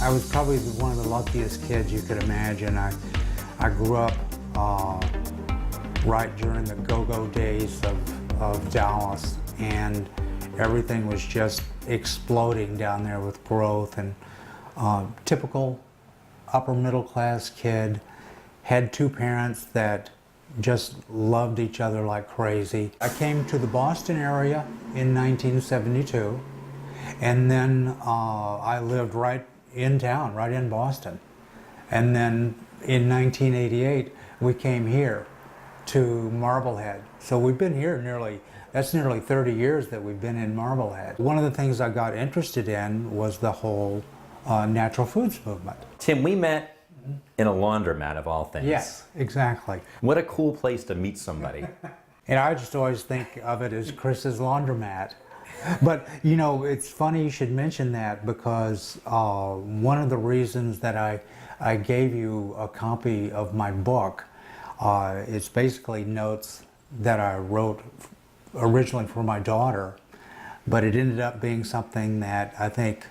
I was probably one of the luckiest kids you could imagine. I grew up right during the go-go days of Dallas, and everything was just exploding down there with growth. And typical upper middle class kid, had two parents that just loved each other like crazy. I came to the Boston area in 1972, and then I lived right in town, right in Boston. And then in 1988, we came here to Marblehead. So we've been here that's nearly 30 years that we've been in Marblehead. One of the things I got interested in was the whole natural foods movement. Tim, we met in a laundromat of all things. Yes, exactly. What a cool place to meet somebody. And I just always think of it as Chris's laundromat. But you know, it's funny you should mention that, because one of the reasons that I gave you a copy of my book, it's basically notes that I wrote originally for my daughter, but it ended up being something that I think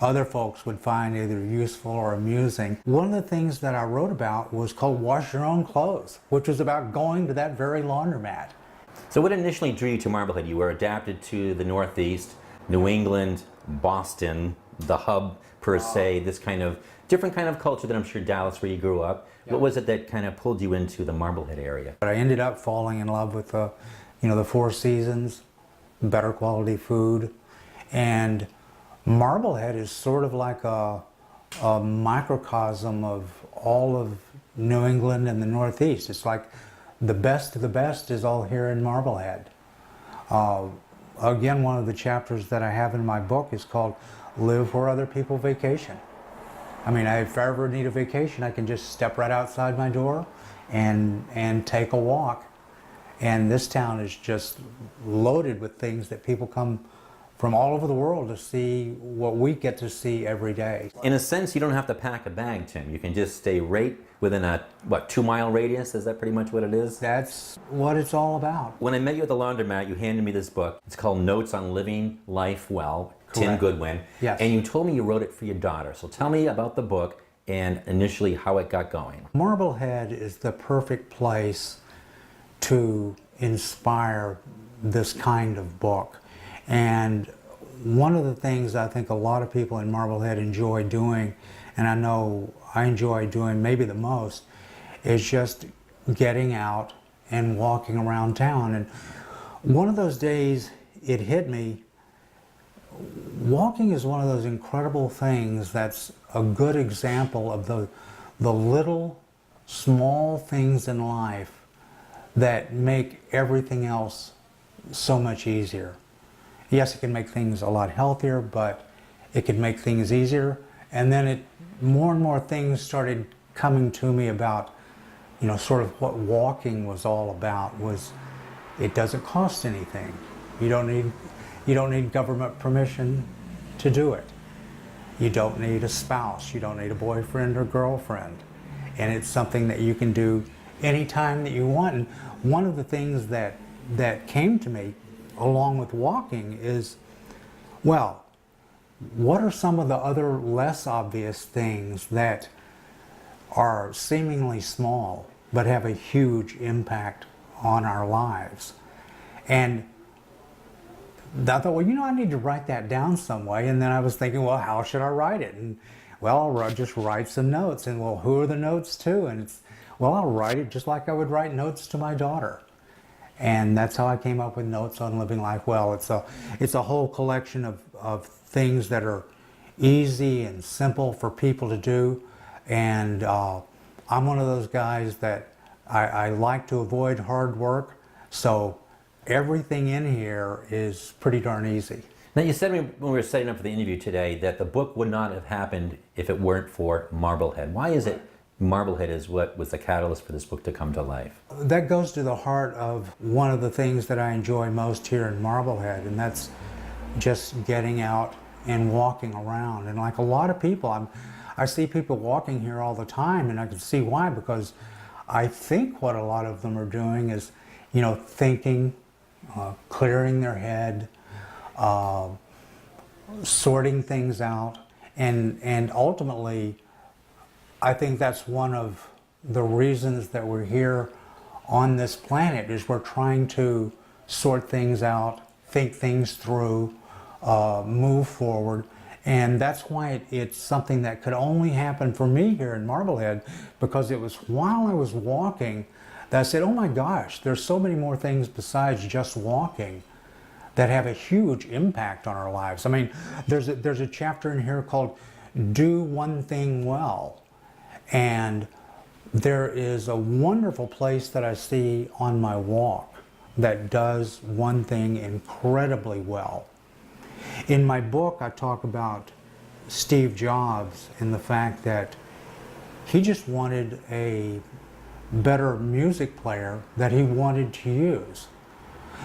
other folks would find either useful or amusing. One of the things that I wrote about was called Wash Your Own Clothes, which was about going to that very laundromat. So what initially drew you to Marblehead? You were adapted to the Northeast, New England, Boston, the hub per se, this kind of different kind of culture that I'm sure Dallas, where you grew up. Yep. What was it that kind of pulled you into the Marblehead area? But I ended up falling in love with the Four Seasons, better quality food, and Marblehead is sort of like a microcosm of all of New England and the Northeast. It's like the best of the best is all here in Marblehead. Again, one of the chapters that I have in my book is called Live Where Other People Vacation. I mean, if I ever need a vacation, I can just step right outside my door and take a walk. And this town is just loaded with things that people come from all over the world to see what we get to see every day. In a sense, you don't have to pack a bag, Tim. You can just stay right within a, 2-mile radius? Is that pretty much what it is? That's what it's all about. When I met you at the laundromat, you handed me this book. It's called Notes on Living Life Well, Tim Correct. Goodwin. Yes. And you told me you wrote it for your daughter. So tell me about the book and initially how it got going. Marblehead is the perfect place to inspire this kind of book. And one of the things I think a lot of people in Marblehead enjoy doing, and I know I enjoy doing maybe the most, is just getting out and walking around town. And one of those days it hit me, walking is one of those incredible things that's a good example of the little small things in life that make everything else so much easier. Yes, it can make things a lot healthier, but it can make things easier. And then more and more things started coming to me about, sort of what walking was all about. Was it doesn't cost anything. You don't need government permission to do it. You don't need a spouse. You don't need a boyfriend or girlfriend. And it's something that you can do anytime that you want. And one of the things that came to me along with walking is, well, what are some of the other less obvious things that are seemingly small but have a huge impact on our lives? And I thought, well, I need to write that down some way. And then I was thinking, well, how should I write it? And well, I'll just write some notes. And well, who are the notes to? And I'll write it just like I would write notes to my daughter. And that's how I came up with Notes on Living Life Well. It's a whole collection of things that are easy and simple for people to do. And I'm one of those guys that I like to avoid hard work. So everything in here is pretty darn easy. Now, you said when we were setting up for the interview today that the book would not have happened if it weren't for Marblehead. Why is it Marblehead is what was the catalyst for this book to come to life? That goes to the heart of one of the things that I enjoy most here in Marblehead, and that's just getting out and walking around. And like a lot of people, I see people walking here all the time, and I can see why, because I think what a lot of them are doing is, thinking, clearing their head, sorting things out, And ultimately, I think that's one of the reasons that we're here on this planet, is we're trying to sort things out, think things through, move forward. And that's why it's something that could only happen for me here in Marblehead, because it was while I was walking that I said, oh my gosh, there's so many more things besides just walking that have a huge impact on our lives. I mean, there's a chapter in here called Do One Thing Well. And there is a wonderful place that I see on my walk that does one thing incredibly well. In my book, I talk about Steve Jobs and the fact that he just wanted a better music player that he wanted to use.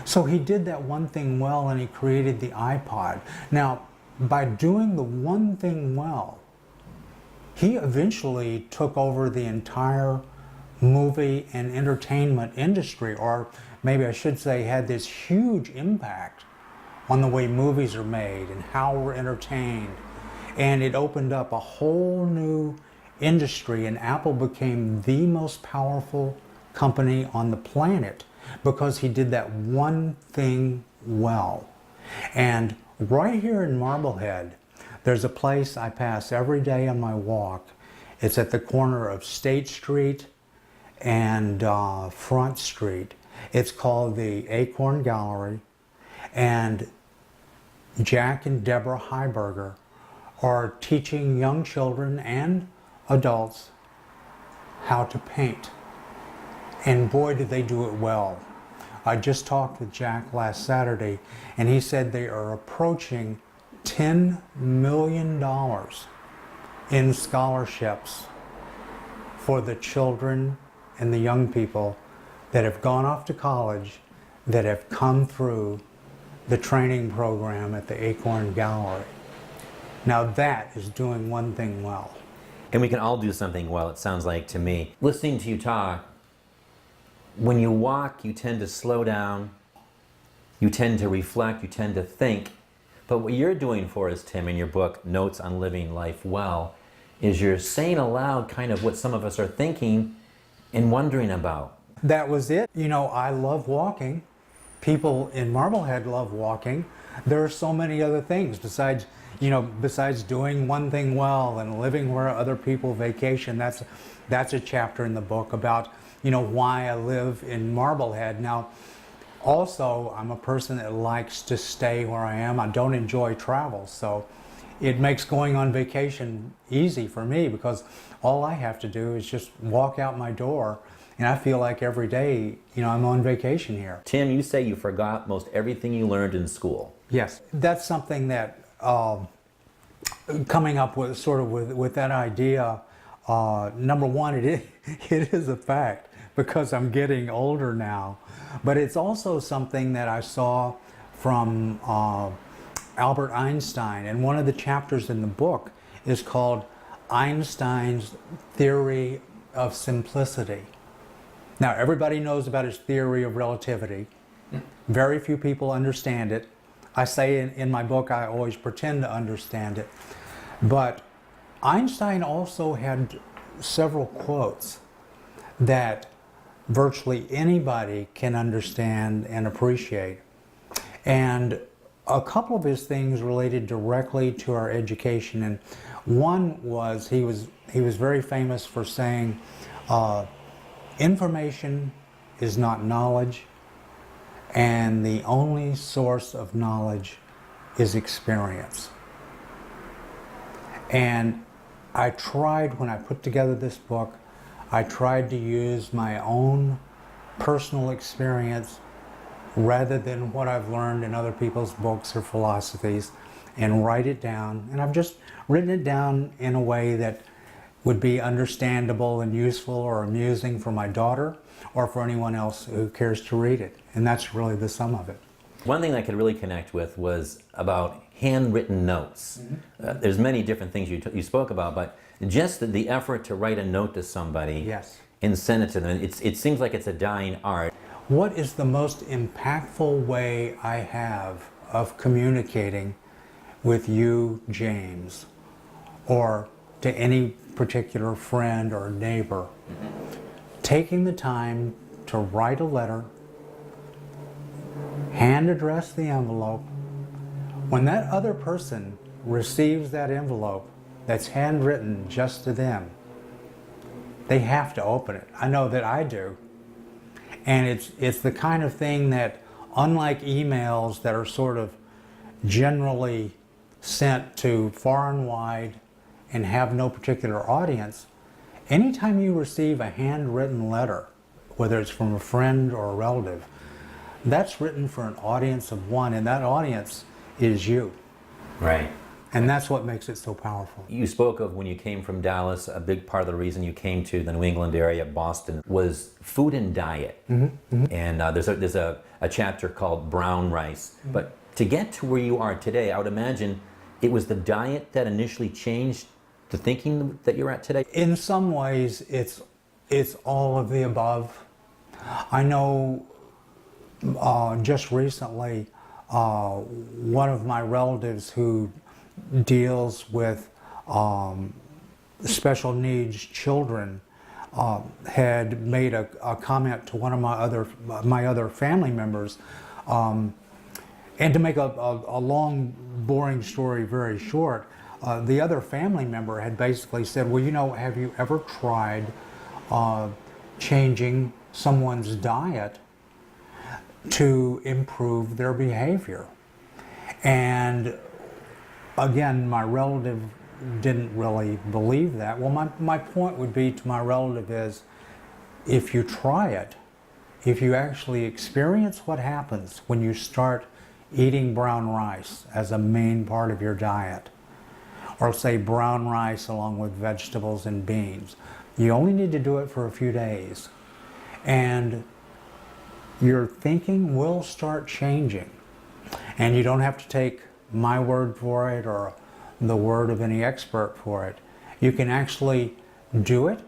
So he did that one thing well, and he created the iPod. Now, by doing the one thing well, he eventually took over the entire movie and entertainment industry, or maybe I should say had this huge impact on the way movies are made and how we're entertained. And it opened up a whole new industry, and Apple became the most powerful company on the planet because he did that one thing well. And right here in Marblehead, there's a place I pass every day on my walk. It's at the corner of State Street and Front Street. It's called the Acorn Gallery, and Jack and Deborah Heiberger are teaching young children and adults how to paint. And boy, do they do it well. I just talked with Jack last Saturday, and he said they are approaching $10 million in scholarships for the children and the young people that have gone off to college, that have come through the training program at the Acorn Gallery. Now that is doing one thing well. And we can all do something well, it sounds like to me. Listening to you talk, when you walk, you tend to slow down, you tend to reflect, you tend to think. But what you're doing for us, Tim, in your book, Notes on Living Life Well, is you're saying aloud kind of what some of us are thinking and wondering about. That was it. You know, I love walking. People in Marblehead love walking. There are so many other things besides, besides doing one thing well and living where other people vacation. That's a chapter in the book about, why I live in Marblehead. Now, also, I'm a person that likes to stay where I am. I don't enjoy travel, so it makes going on vacation easy for me because all I have to do is just walk out my door, and I feel like every day, I'm on vacation here. Tim, you say you forgot most everything you learned in school. Yes, that's something that coming up with with that idea. Number one, it is a fact because I'm getting older now, but it's also something that I saw from Albert Einstein, and one of the chapters in the book is called Einstein's Theory of Simplicity. Now, everybody knows about his theory of relativity. Very few people understand it. I say in my book, I always pretend to understand it. But Einstein also had several quotes that virtually anybody can understand and appreciate. And a couple of his things related directly to our education. And one was, he was very famous for saying, information is not knowledge, and the only source of knowledge is experience. And I tried, when I put together this book, I tried to use my own personal experience rather than what I've learned in other people's books or philosophies, and write it down. And I've just written it down in a way that would be understandable and useful or amusing for my daughter or for anyone else who cares to read it. And that's really the sum of it. One thing I could really connect with was about handwritten notes. There's many different things you spoke about, but just the effort to write a note to somebody, Yes. and send it to them, it seems like it's a dying art. What is the most impactful way I have of communicating with you, James? or to any particular friend or neighbor. Taking the time to write a letter, hand address the envelope. When that other person receives that envelope that's handwritten just to them, they have to open it. I know that I do. And it's the kind of thing that, unlike emails that are sort of generally sent to far and wide and have no particular audience, anytime you receive a handwritten letter, whether it's from a friend or a relative, that's written for an audience of one, and that audience is you. Right. And that's what makes it so powerful. You spoke of when you came from Dallas, a big part of the reason you came to the New England area, Boston, was food and diet. And there's a chapter called Brown Rice. But to get to where you are today, I would imagine it was the diet that initially changed the thinking that you're at today? In some ways, it's all of the above. I know just recently, one of my relatives who deals with special needs children had made a comment to one of my other family members, and to make a long, boring story very short, the other family member had basically said, well, you know, have you ever tried changing someone's diet to improve their behavior? And again, my relative didn't really believe that. Well, my point would be to my relative is, if you try it, if you actually experience what happens when you start eating brown rice as a main part of your diet, or say brown rice along with vegetables and beans, you only need to do it for a few days, and your thinking will start changing. And you don't have to take my word for it or the word of any expert for it. You can actually do it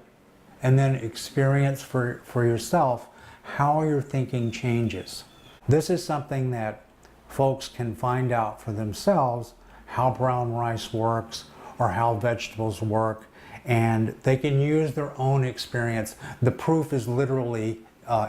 and then experience for yourself how your thinking changes. This is something that folks can find out for themselves, how brown rice works or how vegetables work, and they can use their own experience. The proof is literally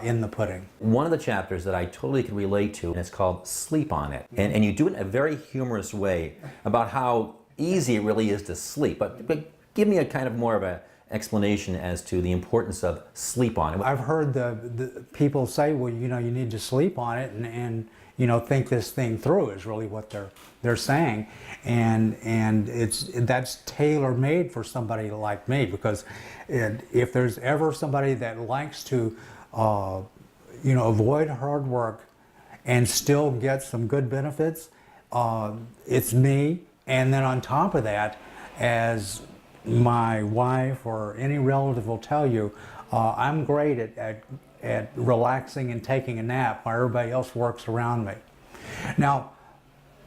in the pudding. One of the chapters that I totally can relate to, and it's called Sleep on It. And you do it in a very humorous way about how easy it really is to sleep. But give me a kind of more of an explanation as to the importance of sleep on it. I've heard the people say, well, you know, you need to sleep on it and you know, think this thing through, is really what they're saying. And that's tailor-made for somebody like me, because if there's ever somebody that likes to you know, avoid hard work and still get some good benefits, it's me. And then on top of that, as my wife or any relative will tell you, I'm great at relaxing and taking a nap while everybody else works around me. Now,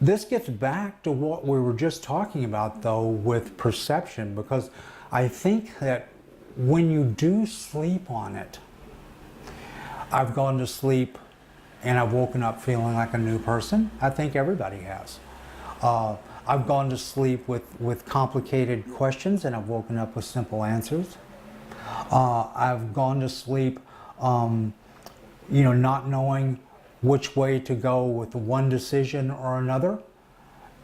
this gets back to what we were just talking about, though, with perception, because I think that when you do sleep on it, I've gone to sleep and I've woken up feeling like a new person. I think everybody has. I've gone to sleep with complicated questions and I've woken up with simple answers. I've gone to sleep you know, not knowing which way to go with one decision or another.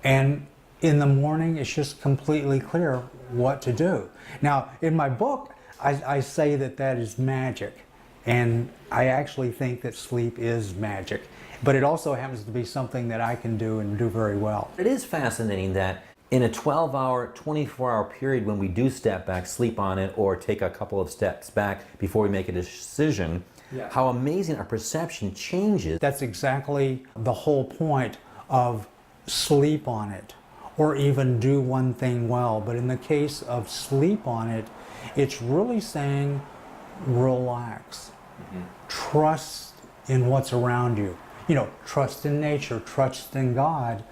And in the morning, it's just completely clear what to do. Now, in my book, I say that is magic. And I actually think that sleep is magic. But it also happens to be something that I can do and do very well. It is fascinating that in a 12-hour, 24-hour period, when we do step back, sleep on it, or take a couple of steps back before we make a decision, how amazing our perception changes. That's exactly the whole point of sleep on it, or even do one thing well. But in the case of sleep on it, it's really saying relax. Trust in what's around you. You know, trust in nature, trust in God.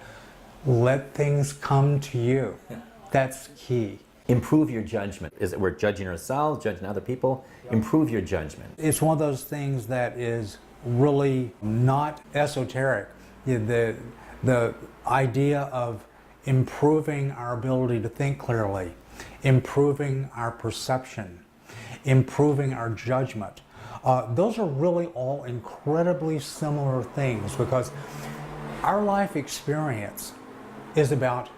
Let things come to you. That's key. Improve your judgment. Is it we're judging ourselves, judging other people? Improve your judgment. It's one of those things that is really not esoteric. The idea of improving our ability to think clearly, improving our perception, improving our judgment. Those are really all incredibly similar things, because our life experience is about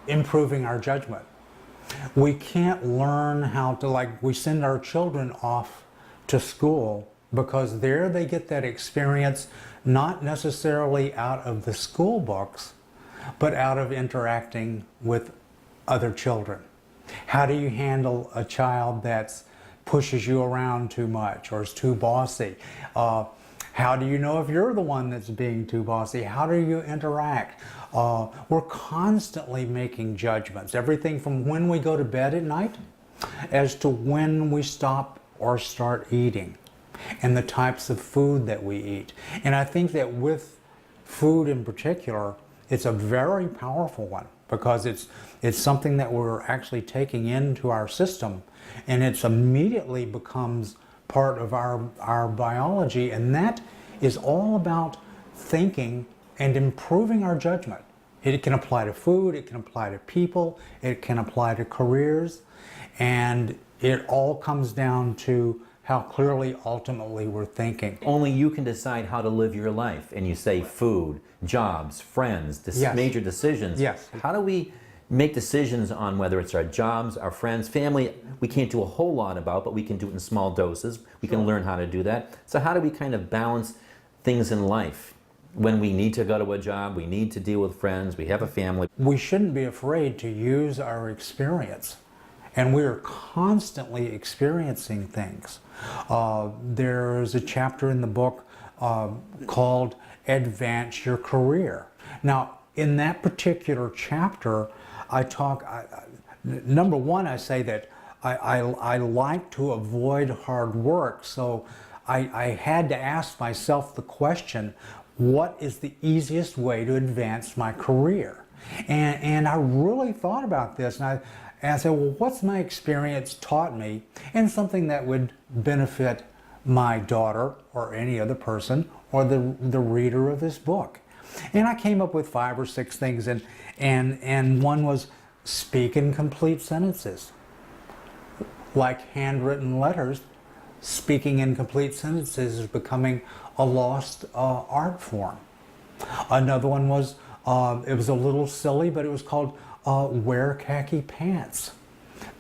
improving our judgment. We can't learn how to, like, we send our children off to school because there they get that experience not necessarily out of the school books, but out of interacting with other children. How do you handle a child that pushes you around too much or is too bossy? How do you know if you're the one that's being too bossy? How do you interact? We're constantly making judgments, everything from when we go to bed at night as to when we stop or start eating, and the types of food that we eat. And I think that with food in particular, it's a very powerful one, because it's something that we're actually taking into our system, and it immediately becomes part of our biology, and that is all about thinking and improving our judgment. It can apply to food, it can apply to people, it can apply to careers, and it all comes down to how clearly ultimately we're thinking. Only you can decide how to live your life. And you say food, jobs, friends, Yes. major decisions. Yes. How do we make decisions on whether it's our jobs, our friends, family? We can't do a whole lot about, but we can do it in small doses. We can learn how to do that. So how do we kind of balance things in life? When we need to go to a job, we need to deal with friends, we have a family. We shouldn't be afraid to use our experience. And we're constantly experiencing things. There's a chapter in the book called Advance Your Career. Now, in that particular chapter, I talk, number one, I say that I like to avoid hard work, so I had to ask myself the question, what is the easiest way to advance my career? And I really thought about this, and I said, well, what's my experience taught me, and something that would benefit my daughter or any other person or the reader of this book? And I came up with 5 or 6 things, and one was speak in complete sentences. Like handwritten letters, speaking in complete sentences is becoming a lost art form. Another one was, it was a little silly, but it was called wear khaki pants.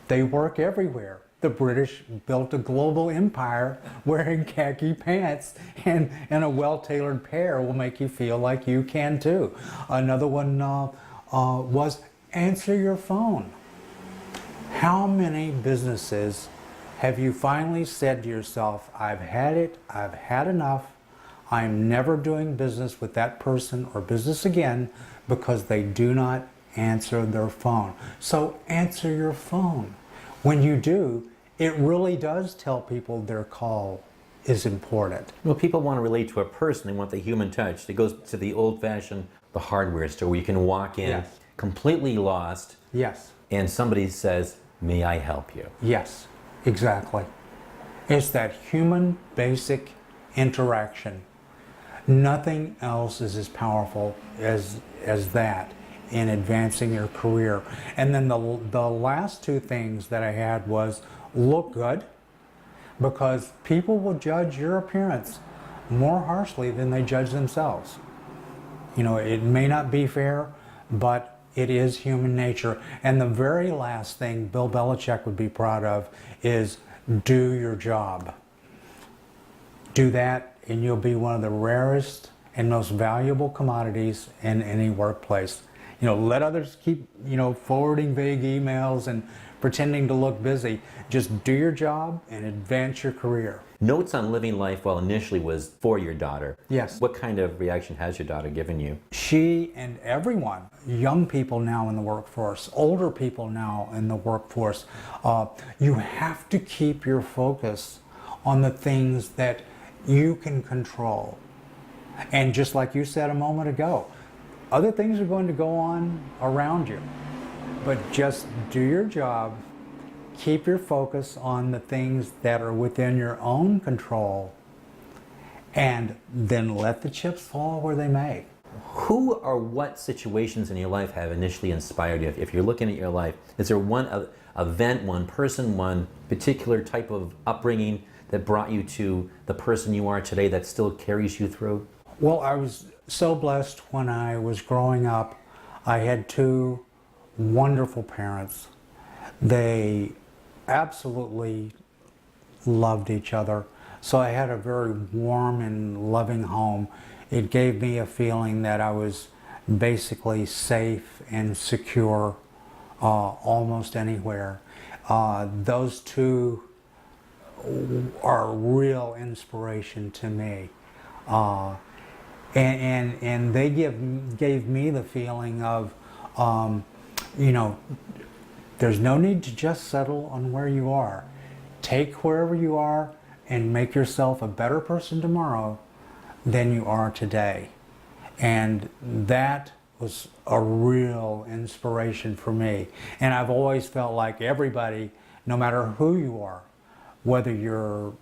They work everywhere. The British built a global empire wearing khaki pants, and a well-tailored pair will make you feel like you can too. Another one was answer your phone. How many businesses have you finally said to yourself, I've had it, I've had enough, I'm never doing business with that person or business again because they do not answer their phone? So answer your phone. When you do, it really does tell people their call is important. Well, people want to relate to a person. They want the human touch. It goes to the old-fashioned, the hardware store where you can walk in Yes. completely lost, Yes. and somebody says, may I help you? Yes, exactly. It's that human basic interaction. Nothing else is as powerful as that in advancing your career. And then the last 2 things that I had was look good, because people will judge your appearance more harshly than they judge themselves. You know, it may not be fair, but it is human nature. And the very last thing Bill Belichick would be proud of is do your job. Do that, and you'll be one of the rarest and most valuable commodities in any workplace. You know, let others keep, forwarding vague emails and pretending to look busy. Just do your job and advance your career. Notes on living life well initially was for your daughter. Yes. What kind of reaction has your daughter given you? She and everyone, young people now in the workforce, older people now in the workforce, you have to keep your focus on the things that you can control. And just like you said a moment ago, other things are going to go on around you. But just do your job, keep your focus on the things that are within your own control, and then let the chips fall where they may. Who or what situations in your life have initially inspired you? If you're looking at your life, is there one event, one person, one particular type of upbringing that brought you to the person you are today that still carries you through? Well, I was so blessed when I was growing up. I had two wonderful parents. They absolutely loved each other. So I had a very warm and loving home. It gave me a feeling that I was basically safe and secure almost anywhere. Those two are a real inspiration to me. And they gave me the feeling of, you know, there's no need to just settle on where you are. Take wherever you are and make yourself a better person tomorrow than you are today. And that was a real inspiration for me. And I've always felt like everybody, no matter who you are, whether you're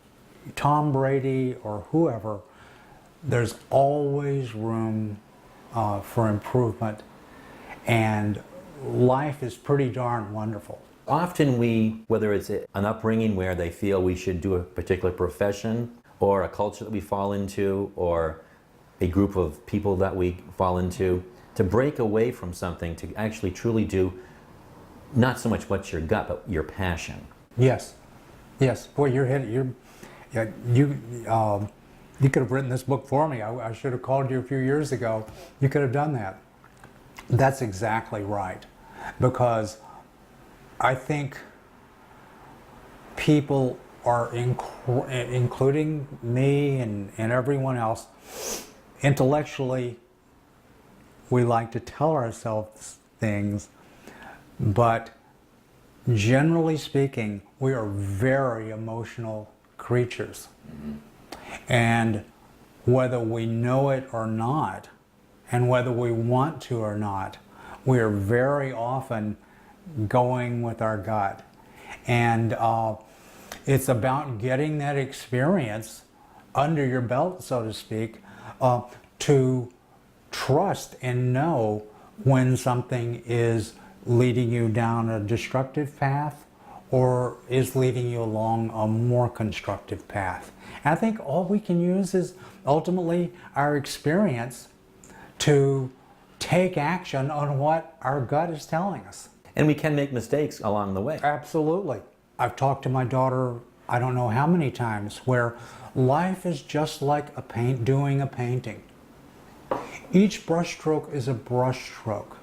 Tom Brady or whoever, there's always room for improvement, and life is pretty darn wonderful. Often we, whether it's an upbringing where they feel we should do a particular profession, or a culture that we fall into, or a group of people that we fall into, to break away from something, to actually truly do not so much what's your gut, but your passion. Yes, yes. Boy, you could have written this book for me. I should have called you a few years ago. You could have done that. That's exactly right. Because I think people are, including me and everyone else, intellectually, we like to tell ourselves things, but generally speaking, we are very emotional creatures. Mm-hmm. And whether we know it or not, and whether we want to or not, we are very often going with our gut. And it's about getting that experience under your belt, so to speak, to trust and know when something is leading you down a destructive path or is leading you along a more constructive path. And I think all we can use is ultimately our experience to take action on what our gut is telling us. And we can make mistakes along the way. Absolutely. I've talked to my daughter, I don't know how many times, where life is just like doing a painting. Each brushstroke is a brushstroke.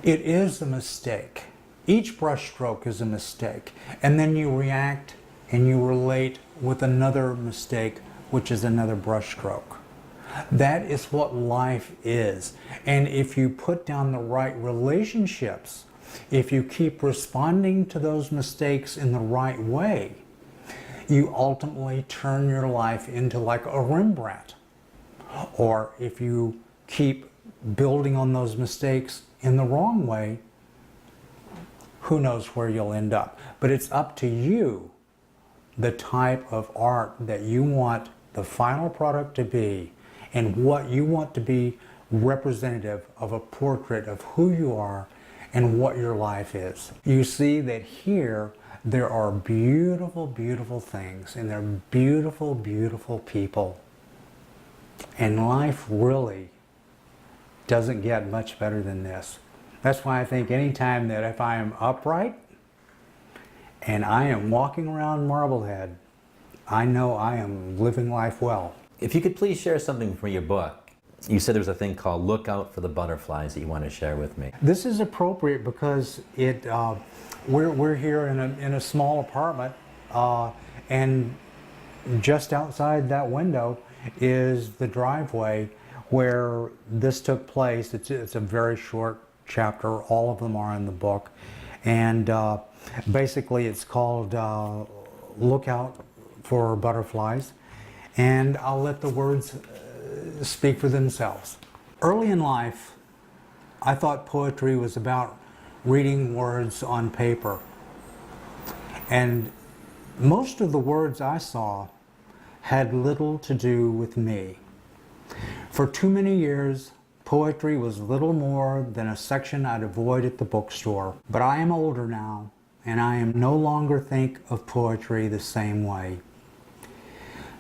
It is a mistake. Each brushstroke is a mistake. And then you react and you relate with another mistake, which is another brushstroke. That is what life is. And if you put down the right relationships, if you keep responding to those mistakes in the right way, you ultimately turn your life into like a Rembrandt. Or if you keep building on those mistakes in the wrong way, who knows where you'll end up. But it's up to you, the type of art that you want the final product to be, and what you want to be representative of a portrait of who you are and what your life is. You see that here there are beautiful, beautiful things, and there are beautiful, beautiful people. And life really doesn't get much better than this. That's why I think anytime that if I am upright and I am walking around Marblehead, I know I am living life well. If you could please share something from your book. You said there was a thing called Look Out for the Butterflies that you want to share with me. This is appropriate because we're here in a small apartment, and just outside that window is the driveway where this took place. It's a very short chapter. All of them are in the book. And basically it's called Look Out for Butterflies. And I'll let the words speak for themselves. Early in life, I thought poetry was about reading words on paper. And most of the words I saw had little to do with me. For too many years, poetry was little more than a section I'd avoid at the bookstore. But I am older now, and I am no longer think of poetry the same way.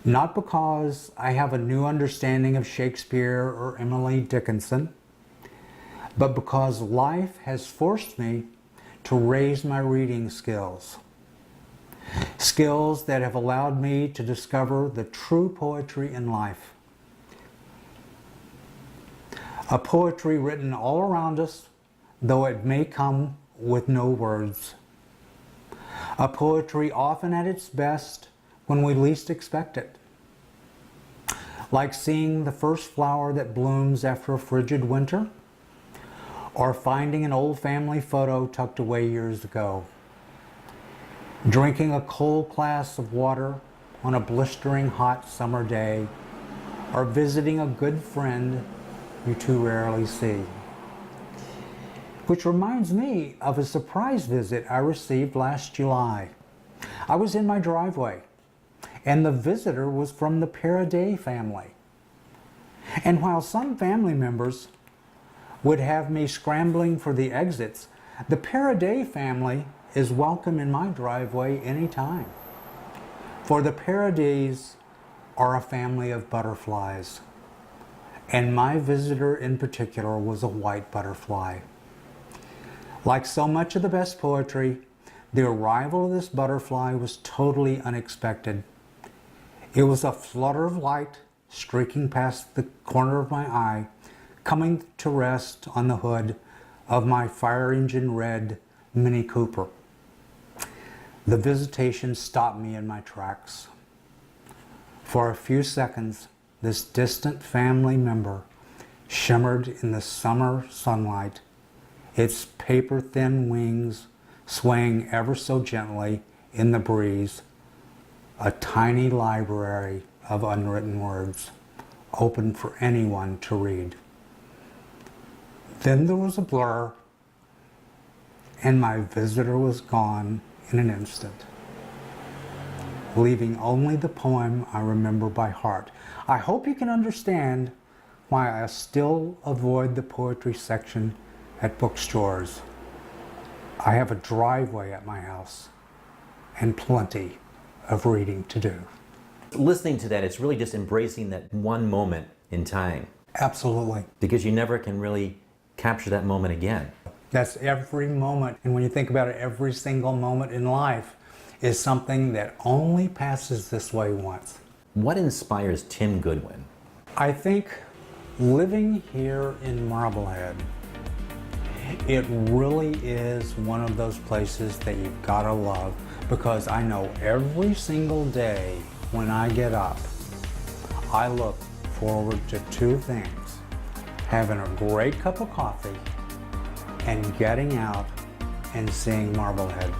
Not because I have a new understanding of Shakespeare or Emily Dickinson, but because life has forced me to raise my reading skills. Skills that have allowed me to discover the true poetry in life. A poetry written all around us, though it may come with no words. A poetry often at its best when we least expect it. Like seeing the first flower that blooms after a frigid winter, or finding an old family photo tucked away years ago. Drinking a cold glass of water on a blistering hot summer day, or visiting a good friend you too rarely see. Which reminds me of a surprise visit I received last July. I was in my driveway, and the visitor was from the Paraday family. And while some family members would have me scrambling for the exits, the Paraday family is welcome in my driveway anytime. For the Paradays are a family of butterflies, and my visitor in particular was a white butterfly. Like so much of the best poetry, the arrival of this butterfly was totally unexpected. It was a flutter of light streaking past the corner of my eye, coming to rest on the hood of my fire engine red Mini Cooper. The visitation stopped me in my tracks. For a few seconds, this distant family member shimmered in the summer sunlight, its paper-thin wings swaying ever so gently in the breeze, a tiny library of unwritten words, open for anyone to read. Then there was a blur, and my visitor was gone in an instant, leaving only the poem I remember by heart. I hope you can understand why I still avoid the poetry section at bookstores. I have a driveway at my house and plenty of reading to do. Listening to that, it's really just embracing that one moment in time. Absolutely. Because you never can really capture that moment again. That's every moment. And when you think about it, every single moment in life is something that only passes this way once. What inspires Tim Goodwin? I think living here in Marblehead, it really is one of those places that you've got to love, because I know every single day when I get up, I look forward to two things: having a great cup of coffee and getting out and seeing Marblehead.